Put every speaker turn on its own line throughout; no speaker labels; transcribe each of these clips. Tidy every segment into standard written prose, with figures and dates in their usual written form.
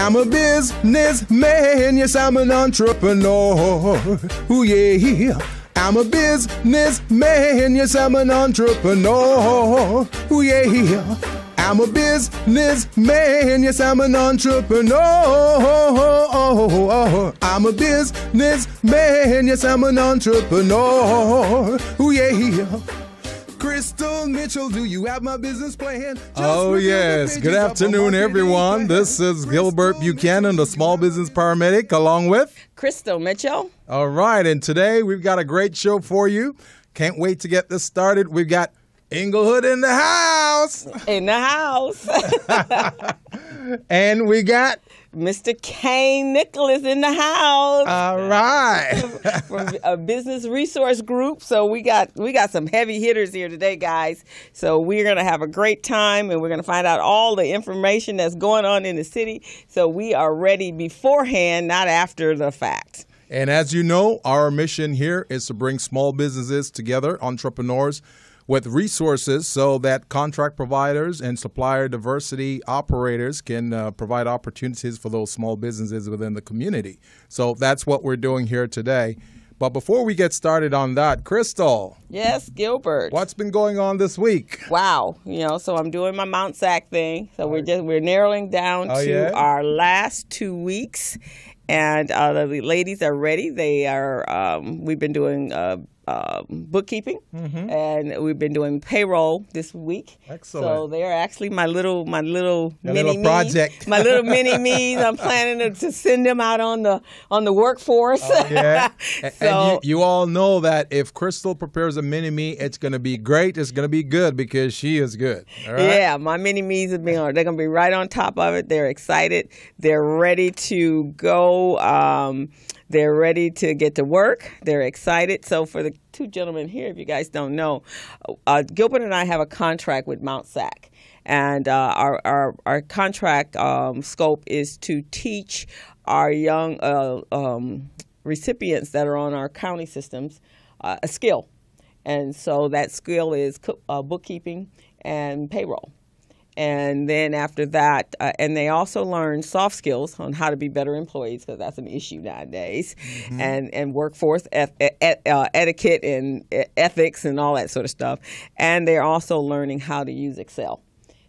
I'm a businessman, yes, I'm an entrepreneur. Ooh, yeah. I'm a businessman, yes, I'm an entrepreneur. Ooh, yeah. I'm a businessman, yes, I'm an entrepreneur. I'm a businessman, yes, I'm an entrepreneur. Ooh, yeah. Crystal Mitchell, do you have my business plan?
Oh, yes. Good afternoon, everyone. This is Gilbert Buchanan, the small business paramedic, along with
Crystal Mitchell.
All right. And today we've got a great show for you. Can't wait to get this started. We've got Inglewood in the house.
In the house.
And we got
Mr. Kaine Nicholas in the house.
All right.
From a business resource group. So we got some heavy hitters here today, guys. So we're going to have a great time, and we're going to find out all the information that's going on in the city. So we are ready beforehand, not after the fact.
And as you know, our mission here is to bring small businesses together, entrepreneurs, with resources so that contract providers and supplier diversity operators can provide opportunities for those small businesses within the community. So that's what we're doing here today. But before we get started on that, Crystal.
Yes, Gilbert.
What's been going on this week?
Wow. So I'm doing my Mount Sac thing. So we're narrowing down to our last 2 weeks. And the ladies are ready. They are. We've been doing bookkeeping, and we've been doing payroll this week.
Excellent.
So they're actually my little mini
project.
My little mini me's. I'm planning to send them out on the workforce.
Oh, yeah.
So,
and you all know that if Crystal prepares a mini me, it's going to be great. It's going to be good because she is good. All right?
Yeah, my mini me's they're going to be right on top of it. They're excited. They're ready to go. They're ready to get to work. They're excited. So for the two gentlemen here, if you guys don't know, Gilbert and I have a contract with Mount Sac. And our contract scope is to teach our young recipients that are on our county systems a skill. And so that skill is bookkeeping and payroll. And then after that, and they also learn soft skills on how to be better employees, because that's an issue nowadays, and workforce etiquette and ethics and all that sort of stuff. And they're also learning how to use Excel.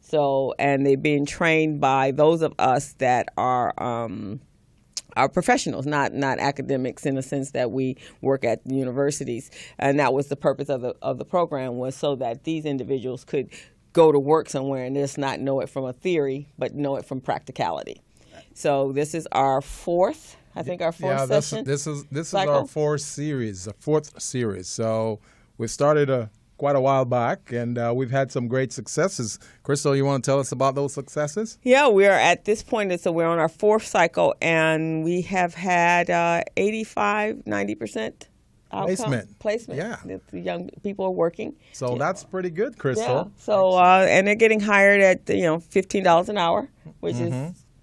So, and they're being trained by those of us that are professionals, not academics, in the sense that we work at universities. And that was the purpose of the program, was so that these individuals could go to work somewhere and just not know it from a theory, but know it from practicality. So this is our fourth session.
This is our fourth series. So we started quite a while back, and we've had some great successes. Crystal, you want to tell us about those successes?
Yeah, we are at this point, so we're on our fourth cycle, and we have had 85-90% placement.
Yeah.
The young people are working.
So that's pretty good, Crystal.
Yeah. So and they're getting hired at $15 an hour, which is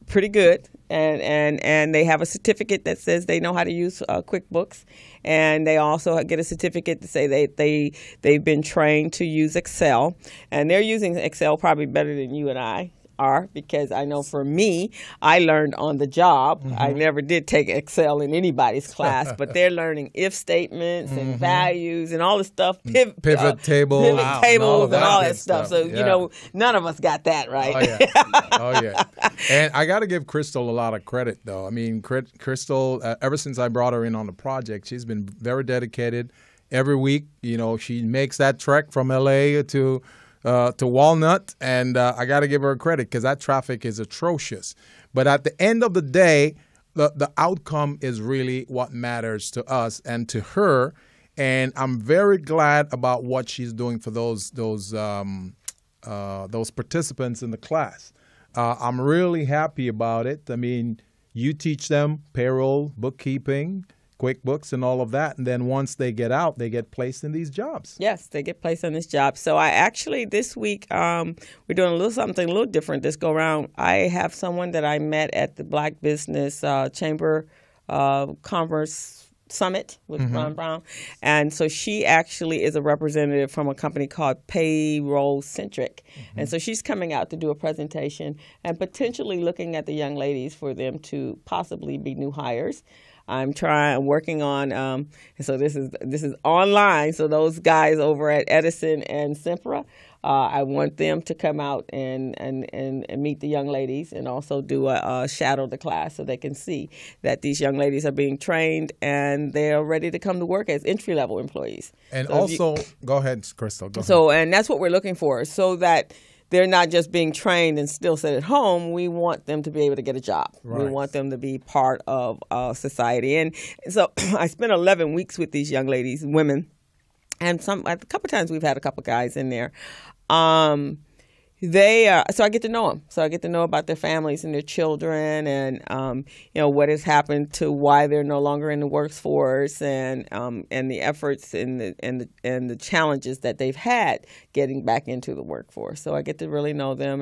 pretty good. And they have a certificate that says they know how to use QuickBooks, and they also get a certificate to say they've been trained to use Excel, and they're using Excel probably better than you and I are, because I know for me, I learned on the job. I never did take Excel in anybody's class, but they're learning if statements and values and all the stuff, pivot tables and all that stuff. So, none of us got that right.
Oh, yeah. And I got to give Crystal a lot of credit, though. I mean, Crystal, ever since I brought her in on the project, she's been very dedicated. Every week, she makes that trek from L.A. to Walnut, and I got to give her credit because that traffic is atrocious. But at the end of the day, the outcome is really what matters to us and to her. And I'm very glad about what she's doing for those participants in the class. I'm really happy about it. I mean, you teach them payroll, bookkeeping, QuickBooks and all of that. And then once they get out, they get placed in these jobs.
Yes, they get placed on this job. So I actually, this week, we're doing something a little different this go around. I have someone that I met at the Black Business Chamber Commerce summit with Ron Brown. And so she actually is a representative from a company called Payroll Centric. And so she's coming out to do a presentation and potentially looking at the young ladies for them to possibly be new hires. I'm working on, so this is online. So those guys over at Edison and Sempra, I want them to come out and meet the young ladies and also do a shadow the class so they can see that these young ladies are being trained and they're ready to come to work as entry-level employees.
And so also, go ahead, Crystal. Go ahead.
And that's what we're looking for, so that they're not just being trained and still sit at home. We want them to be able to get a job. Right. We want them to be part of society. And so I spent 11 weeks with these young ladies, women, and a couple times we've had a couple guys in there. So I get to know them. So I get to know about their families and their children, and what has happened to why they're no longer in the workforce, and the efforts and the challenges that they've had getting back into the workforce. So I get to really know them,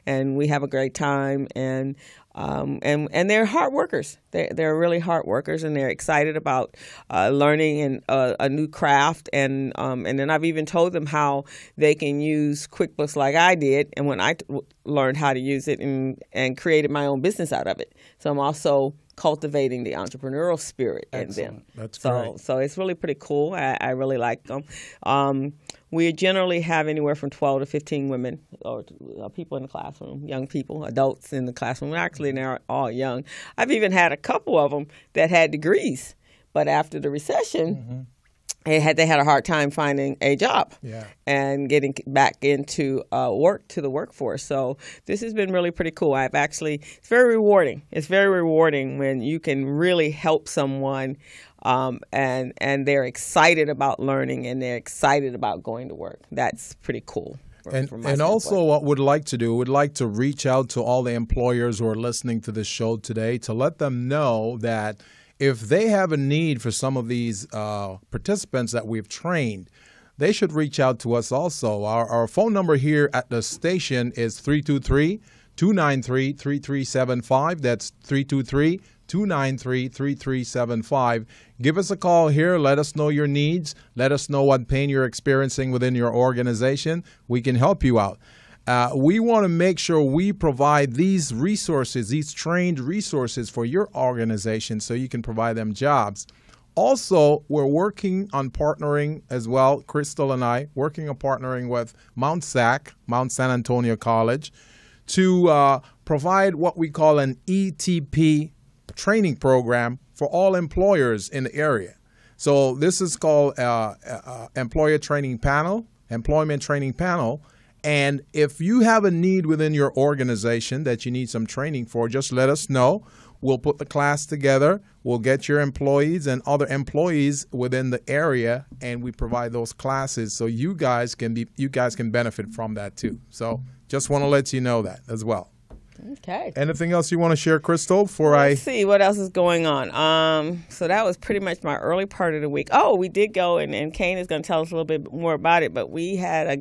and we have a great time, and they're hard workers. They're really hard workers, and they're excited about learning a new craft. And then I've even told them how they can use QuickBooks like I did, and when I learned how to use it and created my own business out of it. So I'm also cultivating the entrepreneurial spirit in them.
That's great.
So it's really pretty cool. I really like them. We generally have anywhere from 12 to 15 women or people in the classroom, young people, adults in the classroom. Actually, they're all young. I've even had a couple of them that had degrees, but after the recession, they had a hard time finding a job and getting back into the workforce. So this has been really pretty cool. It's very rewarding. It's very rewarding when you can really help someone and they're excited about learning and they're excited about going to work. That's pretty cool.
And also what we'd like to reach out to all the employers who are listening to this show today to let them know that if they have a need for some of these participants that we've trained, they should reach out to us also. Our phone number here at the station is 323-293-3375. That's 323-293-3375. Give us a call here. Let us know your needs. Let us know what pain you're experiencing within your organization. We can help you out. We want to make sure we provide these resources, these trained resources for your organization so you can provide them jobs. Also, we're working on partnering as well, Crystal and I, partnering with Mount San Antonio College, to provide what we call an ETP training program for all employers in the area. So this is called Employment Training Panel. And if you have a need within your organization that you need some training for, just let us know. We'll put the class together. We'll get your employees and other employees within the area, and we provide those classes so you guys can benefit from that too. So just want to let you know that as well.
Okay.
Anything else you want to share, Crystal?
Let's see what else is going on. So that was pretty much my early part of the week. Oh, we did go, and Kaine is going to tell us a little bit more about it. But we had a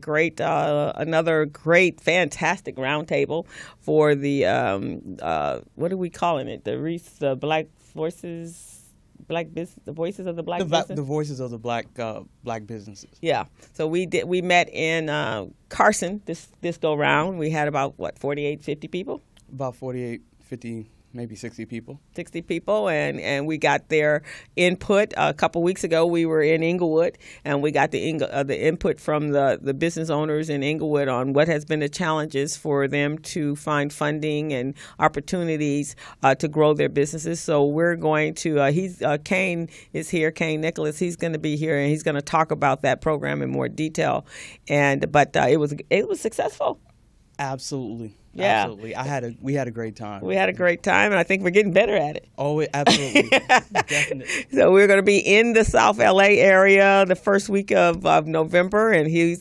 another great, fantastic roundtable for the what are we calling it? The Black Voices. The voices of the black business?
The voices of the black businesses.
Yeah. So we met in Carson this go round. We had about 48, 50 people.
About 48, 50, maybe 60 people.
60 people, and we got their input. A couple weeks ago, we were in Inglewood, and we got the input from the business owners in Inglewood on what has been the challenges for them to find funding and opportunities to grow their businesses. So we're going to, Kaine is here, Kaine Nicholas. He's going to be here, and he's going to talk about that program in more detail. But it was successsul.
Absolutely.
Yeah.
Absolutely. We had a great time.
We had a great time, and I think we're getting better at it.
Oh, absolutely. Definitely.
So we're going to be in the South LA area the first week of November, and I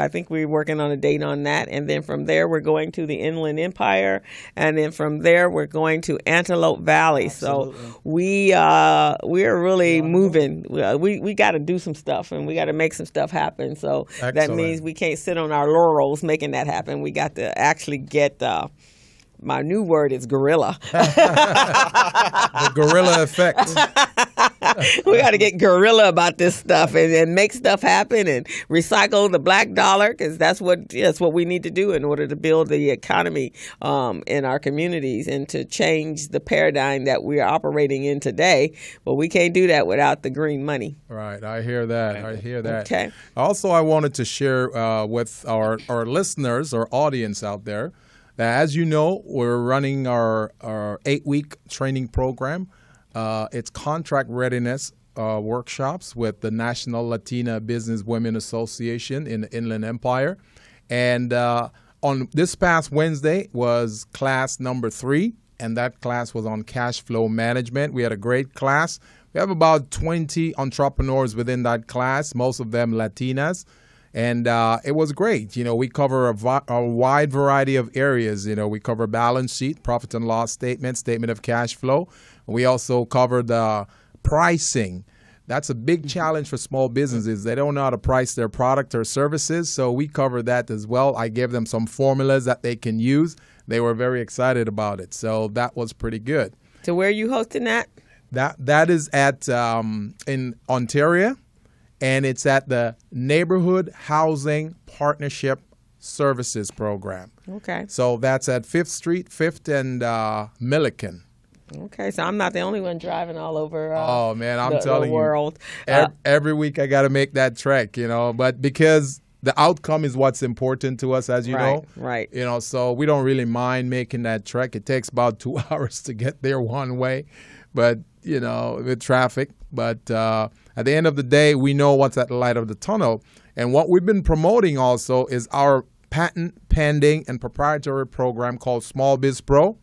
think we're working on a date on that. And then from there, we're going to the Inland Empire, and then from there, we're going to Antelope Valley. Absolutely. So we are really moving. We got to do some stuff, and we got to make some stuff happen. So Excellent. That means we can't sit on our laurels making that happen. We got to actually get my new word is guerrilla.
The guerrilla effect.
We got to get guerrilla about this stuff and make stuff happen and recycle the black dollar, because that's what we need to do in order to build the economy in our communities and to change the paradigm that we're operating in today. But we can't do that without the green money.
Right. I hear that.
Okay.
Also, I wanted to share with our listeners, our audience out there, that as you know, we're running our 8-week training program. It's contract readiness workshops with the National Latina Business Women Association in the Inland Empire. And on this past Wednesday was class number 3, and that class was on cash flow management. We had a great class. We have about 20 entrepreneurs within that class, most of them Latinas. And it was great. We cover a wide variety of areas. We cover balance sheet, profit and loss statement, statement of cash flow. We also cover the pricing. That's a big challenge for small businesses. They don't know how to price their product or services, so we cover that as well. I gave them some formulas that they can use. They were very excited about it, so that was pretty good.
So where are you hosting that?
That is at in Ontario, and it's at the Neighborhood Housing Partnership Services Program.
Okay.
So that's at 5th Street, 5th and Milliken.
Okay, so I'm not the only one driving all over
I'm telling
the world.
Every week I got to make that trek, but because the outcome is what's important to us, as you know.
Right.
So we don't really mind making that trek. It takes about 2 hours to get there one way, but, with traffic. But at the end of the day, we know what's at the light of the tunnel. And what we've been promoting also is our patent pending and proprietary program called Small Biz Pro.